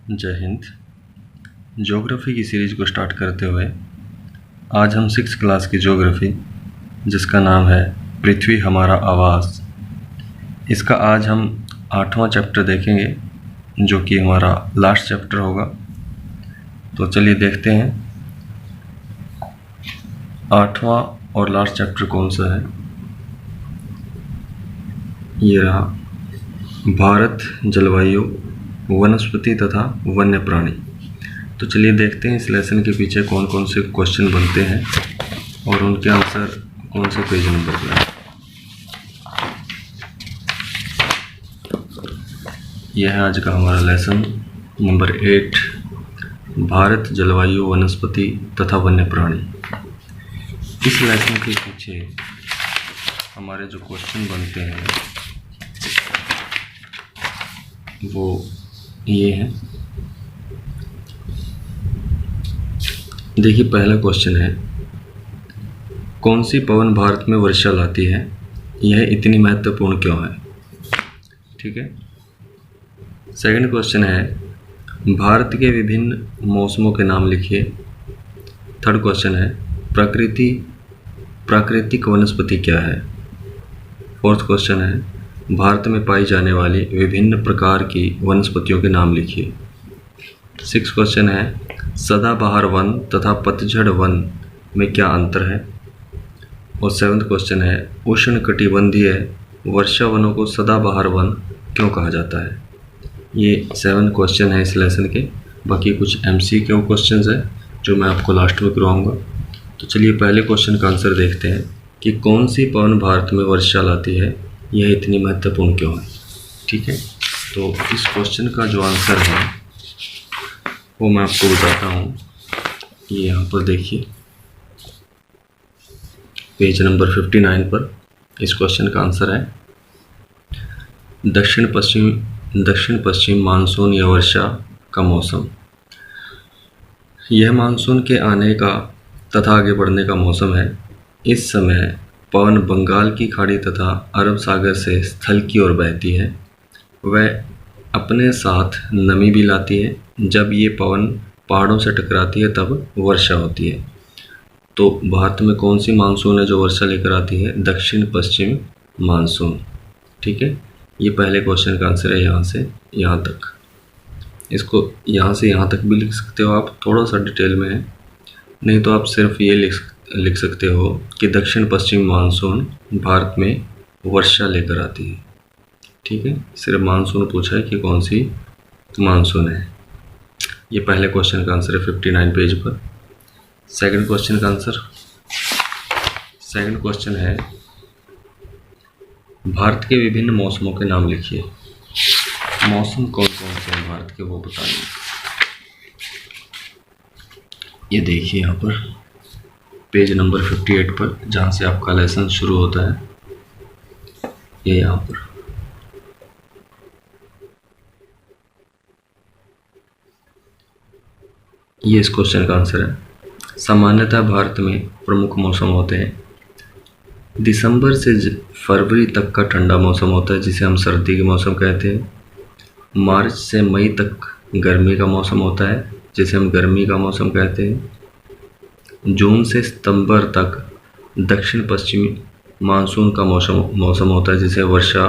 जय हिंद। ज्योग्राफी की सीरीज को स्टार्ट करते हुए आज हम 6th क्लास की ज्योग्राफी, जिसका नाम है पृथ्वी हमारा आवास, इसका आज हम 8वां चैप्टर देखेंगे, जो कि हमारा लास्ट चैप्टर होगा। तो चलिए देखते हैं 8वां और लास्ट चैप्टर कौन सा है। ये रहा भारत, जलवायु, वनस्पति तथा वन्य प्राणी। तो चलिए देखते हैं इस लेसन के पीछे कौन कौन से क्वेश्चन बनते हैं और उनके आंसर कौन से पेज नंबर पर है। यह है आज का हमारा लेसन नंबर 8, भारत, जलवायु, वनस्पति तथा वन्य प्राणी। इस लेसन के पीछे हमारे जो क्वेश्चन बनते हैं वो ये हैं। देखिए, पहला क्वेश्चन है, कौन सी पवन भारत में वर्षा लाती है, यह इतनी महत्वपूर्ण क्यों है। ठीक है। सेकंड क्वेश्चन है, भारत के विभिन्न मौसमों के नाम लिखिए। थर्ड क्वेश्चन है, प्राकृतिक वनस्पति क्या है। फोर्थ क्वेश्चन है, भारत में पाई जाने वाली विभिन्न प्रकार की वनस्पतियों के नाम लिखिए। सिक्स क्वेश्चन है, सदाबहार वन तथा पतझड़ वन में क्या अंतर है। और सेवन्थ क्वेश्चन है, उष्णकटिबंधीय वर्षा वनों को सदाबहार वन क्यों कहा जाता है। ये 7 क्वेश्चन है इस लेसन के। बाकी कुछ MCQ क्वेश्चंस है जो मैं आपको लास्ट में करवाऊँगा। तो चलिए पहले क्वेश्चन का आंसर देखते हैं कि कौन सी पवन भारत में वर्षा लाती है, यह इतनी महत्वपूर्ण क्यों है। ठीक है। तो इस क्वेश्चन का जो आंसर है वो मैं आपको बताता हूँ। ये यहाँ पर देखिए, पेज नंबर 59 पर इस क्वेश्चन का आंसर है, दक्षिण पश्चिम मानसून या वर्षा का मौसम। यह मानसून के आने का तथा आगे बढ़ने का मौसम है। इस समय पवन बंगाल की खाड़ी तथा अरब सागर से स्थल की ओर बहती है। वह अपने साथ नमी भी लाती है। जब ये पवन पहाड़ों से टकराती है तब वर्षा होती है। तो भारत में कौन सी मानसून है जो वर्षा लेकर आती है, दक्षिण पश्चिम मानसून। ठीक है। ये पहले क्वेश्चन का आंसर है, यहाँ से यहाँ तक। इसको यहाँ से यहाँ तक भी लिख सकते हो आप, थोड़ा सा डिटेल में है, नहीं तो आप सिर्फ ये लिख सकते हो कि दक्षिण पश्चिम मानसून भारत में वर्षा लेकर आती है। ठीक है। सिर्फ मानसून पूछा है कि कौन सी मानसून है। ये पहले क्वेश्चन का आंसर है 59 पेज पर। सेकंड क्वेश्चन का आंसर, सेकंड क्वेश्चन है, भारत के विभिन्न मौसमों के नाम लिखिए। मौसम कौन कौन से हैं भारत के, वो बताइए। ये देखिए यहाँ पर पेज नंबर 58 पर, जहाँ से आपका लेसन शुरू होता है। ये यहाँ पर ये इस क्वेश्चन का आंसर है। सामान्यतः भारत में प्रमुख मौसम होते हैं। दिसंबर से फरवरी तक का ठंडा मौसम होता है, जिसे हम सर्दी के मौसम कहते हैं। मार्च से मई तक गर्मी का मौसम होता है, जिसे हम गर्मी का मौसम कहते हैं। जून से सितंबर तक दक्षिण पश्चिमी मानसून का मौसम होता है, जिसे वर्षा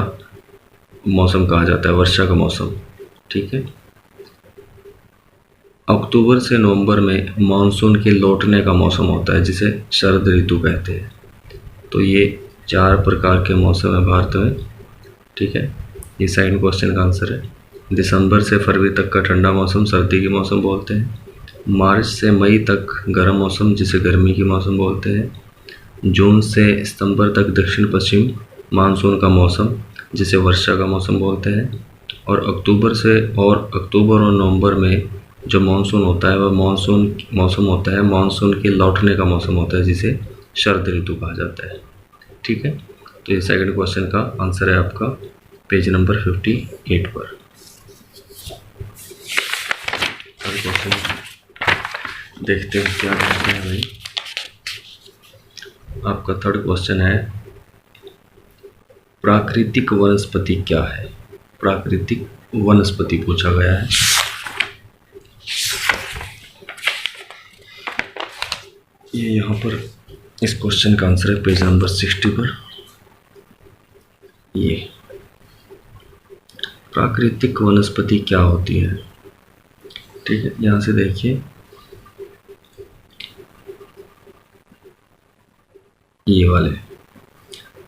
मौसम कहा जाता है, वर्षा का मौसम। ठीक है। अक्टूबर से नवंबर में मानसून के लौटने का मौसम होता है, जिसे शरद ऋतु कहते हैं। तो ये 4 प्रकार के मौसम है भारत में। ठीक है। ये सेकंड क्वेश्चन का आंसर है। दिसंबर से फरवरी तक का ठंडा मौसम सर्दी की मौसम बोलते हैं। मार्च से मई तक गर्म मौसम, जिसे गर्मी की मौसम बोलते हैं। जून से सितंबर तक दक्षिण पश्चिम मानसून का मौसम, जिसे वर्षा का मौसम बोलते हैं। और अक्टूबर और नवंबर में जो मानसून होता है वह मौसम होता है, मानसून के लौटने का मौसम होता है, जिसे शरद ऋतु कहा जाता है। ठीक है। तो ये सेकंड क्वेश्चन का आंसर है आपका पेज नंबर 58 पर। थर्ड क्वेश्चन देखते हैं क्या कहते हैं भाई। आपका थर्ड क्वेश्चन है, प्राकृतिक वनस्पति क्या है। प्राकृतिक वनस्पति पूछा गया है। ये यहाँ पर इस क्वेश्चन का आंसर है पेज नंबर 60 पर। ये प्राकृतिक वनस्पति क्या होती है, ठीक है। यहाँ से देखिए, ये वाले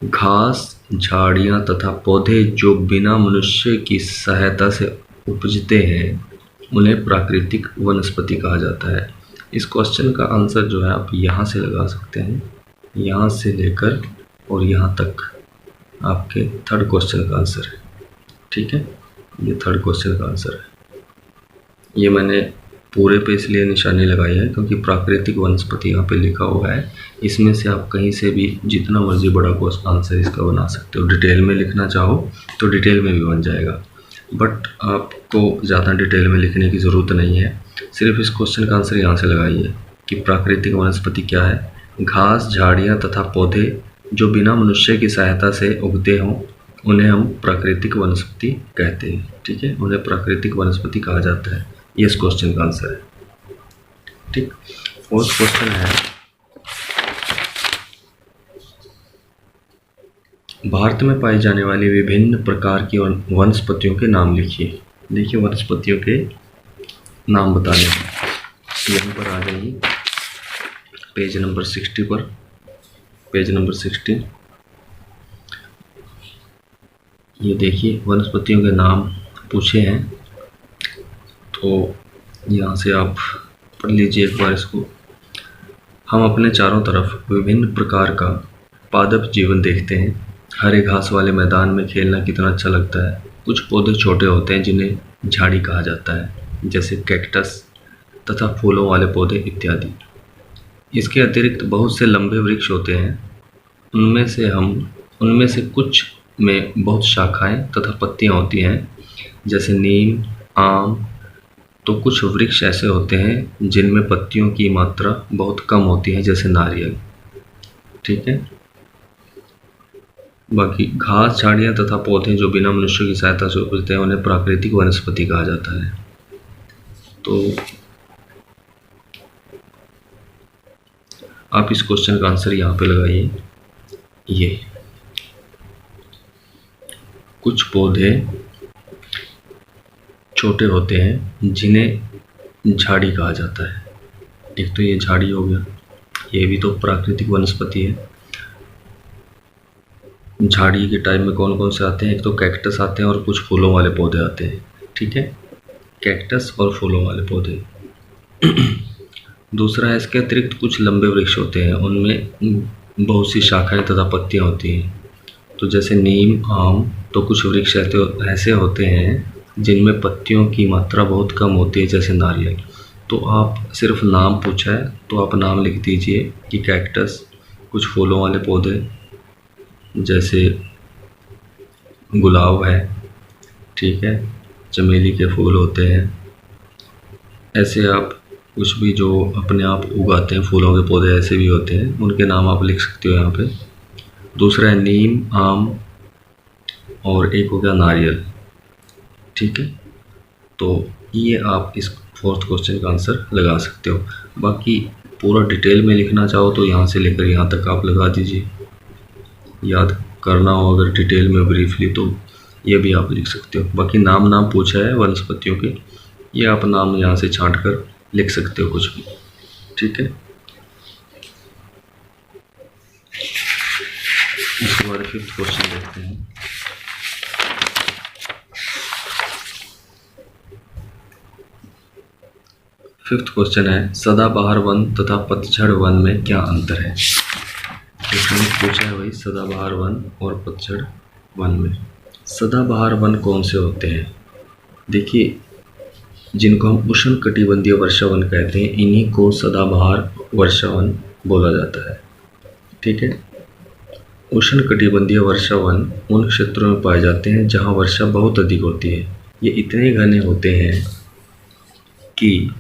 घास, झाड़ियाँ तथा पौधे जो बिना मनुष्य की सहायता से उपजते हैं उन्हें प्राकृतिक वनस्पति कहा जाता है। इस क्वेश्चन का आंसर जो है आप यहाँ से लगा सकते हैं, यहाँ से लेकर और यहाँ तक आपके थर्ड क्वेश्चन का आंसर है, ठीक है। ये थर्ड क्वेश्चन का आंसर है। ये मैंने पूरे पे इसलिए निशानी लगाई है क्योंकि प्राकृतिक वनस्पति यहाँ पे लिखा हुआ है। इसमें से आप कहीं से भी जितना मर्जी बड़ा क्वेश्चन आंसर इसका बना सकते हो। डिटेल में लिखना चाहो तो डिटेल में भी बन जाएगा, बट आपको ज़्यादा डिटेल में लिखने की ज़रूरत नहीं है। सिर्फ इस क्वेश्चन का आंसर यहाँ से लगाइए कि प्राकृतिक वनस्पति क्या है। घास, झाड़ियाँ तथा पौधे जो बिना मनुष्य की सहायता से उगते हों उन्हें हम प्राकृतिक वनस्पति कहते हैं, ठीक है। उन्हें प्राकृतिक वनस्पति कहा जाता है। ये इस क्वेश्चन का आंसर है, ठीक। फोर्थ क्वेश्चन है, भारत में पाई जाने वाली विभिन्न प्रकार की वनस्पतियों के नाम लिखिए। देखिए, वनस्पतियों के नाम बताने यहाँ पर आ जाइए पेज नंबर 60 पर। पेज नंबर 60, ये देखिए वनस्पतियों के नाम पूछे हैं, तो यहाँ से आप पढ़ लीजिए एक बार इसको। हम अपने चारों तरफ विभिन्न प्रकार का पादप जीवन देखते हैं। हरे घास वाले मैदान में खेलना कितना अच्छा लगता है। कुछ पौधे छोटे होते हैं जिन्हें झाड़ी कहा जाता है, जैसे कैक्टस तथा फूलों वाले पौधे इत्यादि। इसके अतिरिक्त बहुत से लंबे वृक्ष होते हैं। उनमें से कुछ में बहुत शाखाएं तथा पत्तियां होती हैं, जैसे नीम, आम। तो कुछ वृक्ष ऐसे होते हैं जिनमें पत्तियों की मात्रा बहुत कम होती है, जैसे नारियल, ठीक है। बाकी घास, झाड़ियाँ तथा पौधे जो बिना मनुष्य की सहायता से उपजते हैं उन्हें प्राकृतिक वनस्पति कहा जाता है। तो आप इस क्वेश्चन का आंसर यहाँ पे लगाइए। ये कुछ पौधे छोटे होते हैं जिन्हें झाड़ी कहा जाता है। एक तो ये झाड़ी हो गया, ये भी तो प्राकृतिक वनस्पति है। झाड़ी के टाइप में कौन कौन से आते हैं? एक तो कैक्टस आते हैं और कुछ फूलों वाले पौधे आते हैं, ठीक है। कैक्टस और फूलों वाले पौधे। दूसरा है, इसके अतिरिक्त कुछ लंबे वृक्ष होते हैं, उनमें बहुत सी शाखाएं तथा पत्तियां होती हैं। तो जैसे नीम, आम। तो कुछ वृक्ष ऐसे होते हैं जिनमें पत्तियों की मात्रा बहुत कम होती है, जैसे नारियल। तो आप सिर्फ नाम पूछा है तो आप नाम लिख दीजिए कि कैक्टस, कुछ फूलों वाले पौधे जैसे गुलाब है, ठीक है, चमेली के फूल होते हैं। ऐसे आप कुछ भी जो अपने आप उगाते हैं फूलों के पौधे ऐसे भी होते हैं, उनके नाम आप लिख सकते हो यहाँ पे। दूसरा है नीम, आम और एक हो गया नारियल, ठीक है। तो ये आप इस फोर्थ क्वेश्चन का आंसर लगा सकते हो। बाकी पूरा डिटेल में लिखना चाहो तो यहाँ से लेकर यहाँ तक आप लगा दीजिए। याद करना हो अगर डिटेल में ब्रीफली तो ये भी आप लिख सकते हो। बाकी नाम पूछा है वनस्पतियों के, ये आप नाम यहाँ से छांट कर लिख सकते हो कुछ भी, ठीक है। इसके बाद फिफ्थ क्वेश्चन देखते हैं। फिफ्थ क्वेश्चन है, सदाबहार वन तथा पतझड़ वन में क्या अंतर है? इसमें पूछा है भाई सदाबहार वन और पतझड़ वन में। सदाबहार वन कौन से होते हैं? देखिए, जिनको हम उष्णकटिबंधीय वर्षावन कहते हैं, इन्हीं को सदाबहार वर्षावन बोला जाता है, ठीक है। उष्णकटिबंधीय वर्षावन उन क्षेत्रों में पाए जाते हैं जहां वर्षा बहुत अधिक होती है। ये इतने घने होते हैं कि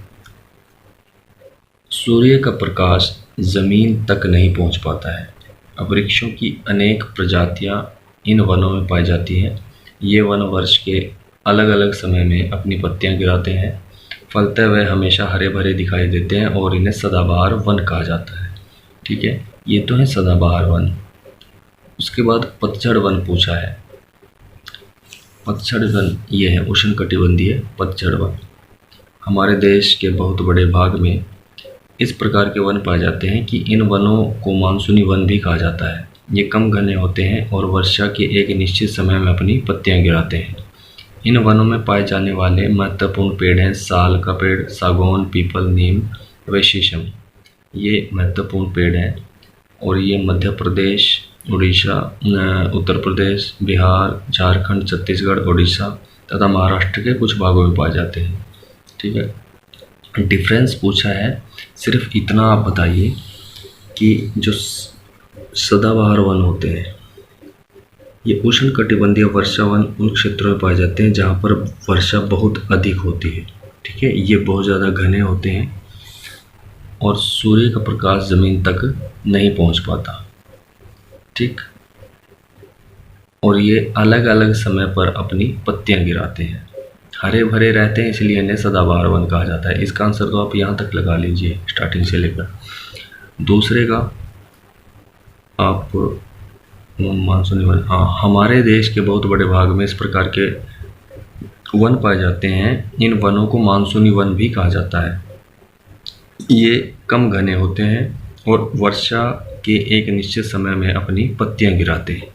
सूर्य का प्रकाश जमीन तक नहीं पहुंच पाता है। अब वृक्षों की अनेक प्रजातियां इन वनों में पाई जाती हैं। ये वन वर्ष के अलग अलग समय में अपनी पत्तियां गिराते हैं। फलतः वे हमेशा हरे भरे दिखाई देते हैं और इन्हें सदाबहार वन कहा जाता है। ठीक है, ये तो है सदाबहार वन। उसके बाद पतझड़ वन पूछा है। पतझड़ वन ये है उष्णकटिबंधीय पतझड़ वन। हमारे देश के बहुत बड़े भाग में इस प्रकार के वन पाए जाते हैं कि इन वनों को मानसूनी वन भी कहा जाता है। ये कम घने होते हैं और वर्षा के एक निश्चित समय में अपनी पत्तियां गिराते हैं। इन वनों में पाए जाने वाले महत्वपूर्ण पेड़ हैं साल का पेड़, सागौन, पीपल, नीम व शीशम। ये महत्वपूर्ण पेड़ हैं और ये मध्य प्रदेश, उड़ीसा, उत्तर प्रदेश, बिहार, झारखंड, छत्तीसगढ़, उड़ीसा तथा महाराष्ट्र के कुछ भागों में पाए जाते हैं। ठीक है, डिफरेंस पूछा है, सिर्फ इतना आप बताइए कि जो सदाबहार वन होते हैं ये उष्णकटिबंधीय वर्षा वन उन क्षेत्रों में पाए जाते हैं जहाँ पर वर्षा बहुत अधिक होती है। ठीक है, ये बहुत ज़्यादा घने होते हैं और सूर्य का प्रकाश ज़मीन तक नहीं पहुँच पाता। ठीक, और ये अलग अलग समय पर अपनी पत्तियां गिराते हैं, हरे भरे रहते हैं, इसलिए इन्हें सदाबहार वन कहा जाता है। इसका आंसर तो आप यहाँ तक लगा लीजिए स्टार्टिंग से लेकर। दूसरे का आप मानसूनी वन, हाँ, हमारे देश के बहुत बड़े भाग में इस प्रकार के वन पाए जाते हैं। इन वनों को मानसूनी वन भी कहा जाता है। ये कम घने होते हैं और वर्षा के एक निश्चित समय में अपनी पत्तियां गिराते हैं।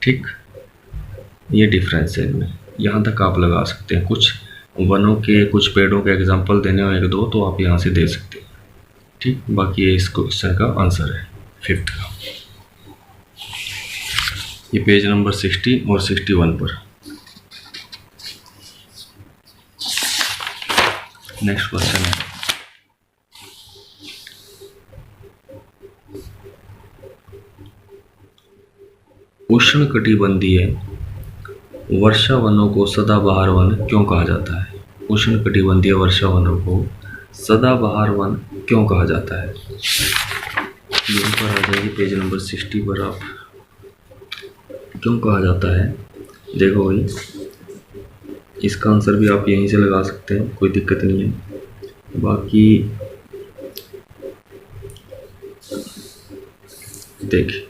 ठीक, ये डिफरेंस है इनमें, यहाँ तक आप लगा सकते हैं। कुछ वनों के, कुछ पेड़ों के एग्जाम्पल देने हो एक दो तो आप यहाँ से दे सकते हैं। ठीक, बाकी ये इस क्वेश्चन का आंसर है 5th का। ये पेज नंबर 60 और 61 पर। नेक्स्ट क्वेश्चन है, उष्णकटिबंधीय वर्षा वनों को सदाबहार वन क्यों कहा जाता है? उष्णकटिबंधीय वर्षा वनों को सदाबहार वन क्यों कहा जाता है? यहाँ पर आ जाएगी पेज नंबर 60 पर। आप क्यों कहा जाता है, देखो भाई, इसका आंसर भी आप यहीं से लगा सकते हैं, कोई दिक्कत नहीं है। बाकी देखिए,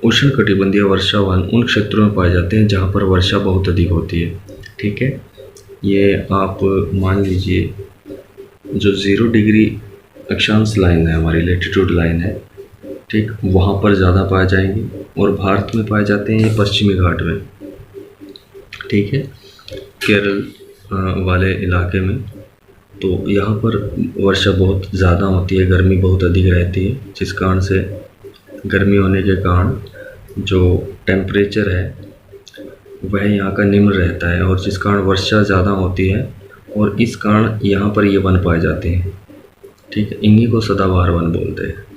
उष्णकटिबंधीय वर्षा वन उन क्षेत्रों में पाए जाते हैं जहाँ पर वर्षा बहुत अधिक होती है। ठीक है, ये आप मान लीजिए जो 0 डिग्री अक्षांश लाइन है, हमारी लेटीट्यूड लाइन है, ठीक, वहाँ पर ज़्यादा पाए जाएंगे और भारत में पाए जाते हैं पश्चिमी घाट में। ठीक है, केरल वाले इलाके में, तो यहाँ पर वर्षा बहुत ज़्यादा होती है, गर्मी बहुत अधिक रहती है, जिस कारण से गर्मी होने के कारण जो टेम्परेचर है वह यहाँ का निम्न रहता है और जिस कारण वर्षा ज़्यादा होती है और इस कारण यहाँ पर ये वन पाए जाते हैं। ठीक है, इन्हीं को सदाबहार वन बोलते हैं।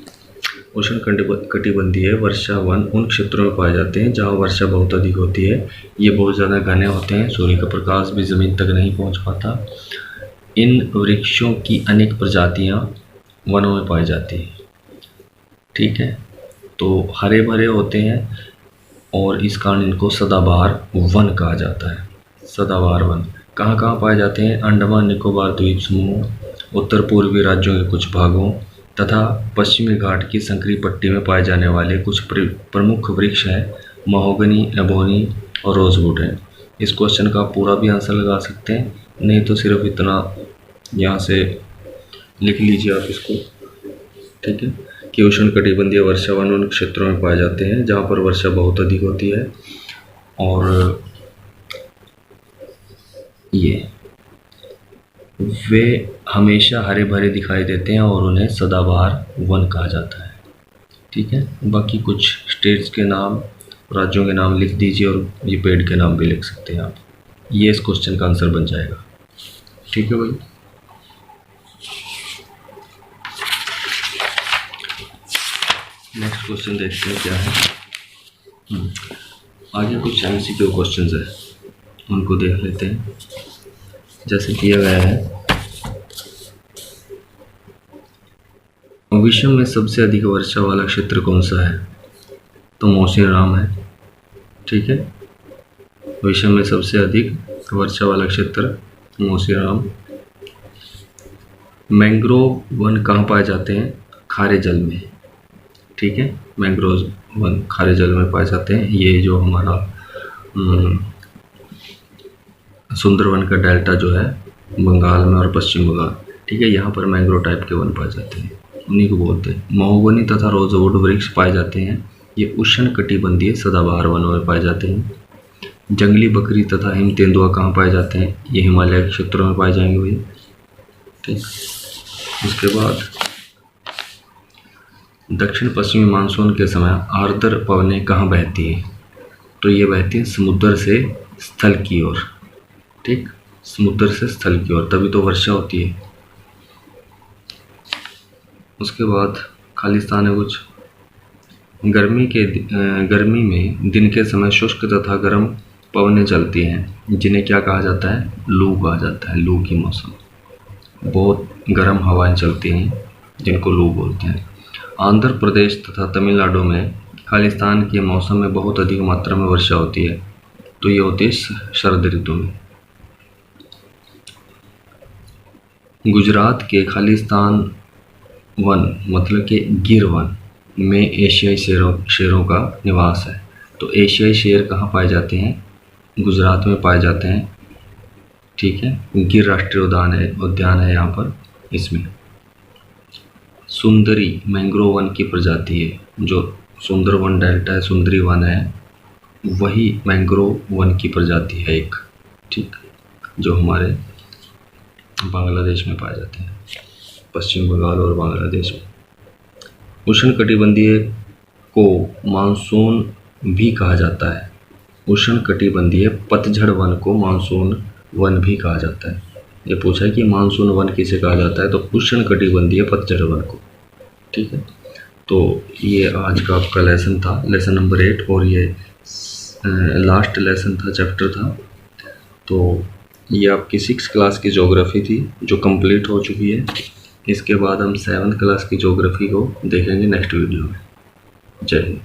उष्णकटिबंधीय वर्षा वन उन क्षेत्रों में पाए जाते हैं जहाँ वर्षा बहुत अधिक होती है। ये बहुत ज़्यादा घने होते हैं, सूर्य का प्रकाश भी ज़मीन तक नहीं पहुँच पाता। इन वृक्षों की अनेक प्रजातियाँ वनों में पाई जाती हैं। ठीक है, तो हरे भरे होते हैं और इस कारण इनको सदाबहार वन कहा जाता है। सदाबहार वन कहाँ कहाँ पाए जाते हैं? अंडमान निकोबार द्वीप समूह, उत्तर पूर्वी राज्यों के कुछ भागों तथा पश्चिमी घाट की संकरी पट्टी में पाए जाने वाले कुछ प्रमुख वृक्ष हैं महोगनी, एबोनी और रोजवुड है। इस क्वेश्चन का पूरा भी आंसर लगा सकते हैं, नहीं तो सिर्फ इतना यहाँ से लिख लीजिए आप इसको। ठीक है, कि उष्णकटिबंधीय वर्षा वन उन क्षेत्रों में पाए जाते हैं जहाँ पर वर्षा बहुत अधिक होती है और ये वे हमेशा हरे भरे दिखाई देते हैं और उन्हें सदाबहार वन कहा जाता है। ठीक है, बाकी कुछ स्टेट्स के नाम, राज्यों के नाम लिख दीजिए और ये पेड़ के नाम भी लिख सकते हैं आप। ये इस क्वेश्चन का आंसर बन जाएगा। ठीक है भाई, नेक्स्ट क्वेश्चन देखते हैं क्या है। आगे कुछ MCQ क्वेश्चंस है, उनको देख लेते हैं। जैसे दिया गया है, विश्व में सबसे अधिक वर्षा वाला क्षेत्र कौन सा है? तो मौसीनराम है। ठीक है, विश्व में सबसे अधिक वर्षा वाला क्षेत्र मौसीनराम। मैंग्रोव वन कहाँ पाए जाते हैं? खारे जल में। ठीक है। मैंग्रोव वन खारे जल में पाए जाते हैं। ये जो हमारा सुंदरवन का डेल्टा जो है बंगाल में और पश्चिम बंगाल, ठीक है, यहाँ पर मैंग्रोव टाइप के वन पाए जाते हैं, उन्हीं को बोलते हैं। महोगनी तथा रोजवुड वृक्ष पाए जाते हैं। ये उष्ण कटिबंधीय सदाबहार वनों में पाए जाते हैं। जंगली बकरी तथा हिम तेंदुआ कहाँ पाए जाते हैं? ये हिमालय के क्षेत्रों में पाए जाएंगे भैया, ठीक। उसके बाद दक्षिण पश्चिमी मानसून के समय आर्द्र पवनें कहाँ बहती हैं? तो ये बहती हैं समुद्र से स्थल की ओर, ठीक, समुद्र से स्थल की ओर, तभी तो वर्षा होती है। उसके बाद खालिस्तान है कुछ। गर्मी में दिन के समय शुष्क तथा गर्म पवनें चलती हैं, जिन्हें क्या कहा जाता है? लू कहा जाता है। लू की मौसम, बहुत गर्म हवाएं चलती हैं जिनको लू बोलते हैं। आंध्र प्रदेश तथा तमिलनाडु में खालिस्तान के मौसम में बहुत अधिक मात्रा में वर्षा होती है, तो ये होती है शरद ऋतु में। गुजरात के खालिस्तान वन मतलब कि गिर वन में एशियाई शेरों का निवास है। तो एशियाई शेर कहाँ पाए जाते हैं? गुजरात में पाए जाते हैं, ठीक है। गिर राष्ट्रीय उद्यान है यहाँ पर। इसमें सुंदरी मैंग्रोव वन की प्रजाति है, जो सुंदरवन डेल्टा है, सुंदरी वन है, वही मैंग्रोव वन की प्रजाति है एक, ठीक, जो हमारे बांग्लादेश में पाए जाते हैं, पश्चिम बंगाल और बांग्लादेश में। उष्णकटिबंधीय को मानसून भी कहा जाता है। उष्णकटिबंधीय पतझड़ वन को मानसून वन भी कहा जाता है। ये पूछा है कि मानसून वन किसे कहा जाता है, तो उष्णकटिबंधीय पतझड़ वन को, ठीक है। तो ये आज का आपका लेसन था, लेसन नंबर 8, और ये लास्ट लेसन था, चैप्टर था। तो ये आपकी 6th क्लास की ज्योग्राफी थी जो कंप्लीट हो चुकी है। इसके बाद हम 7th क्लास की ज्योग्राफी को देखेंगे नेक्स्ट वीडियो में। जय हिंद।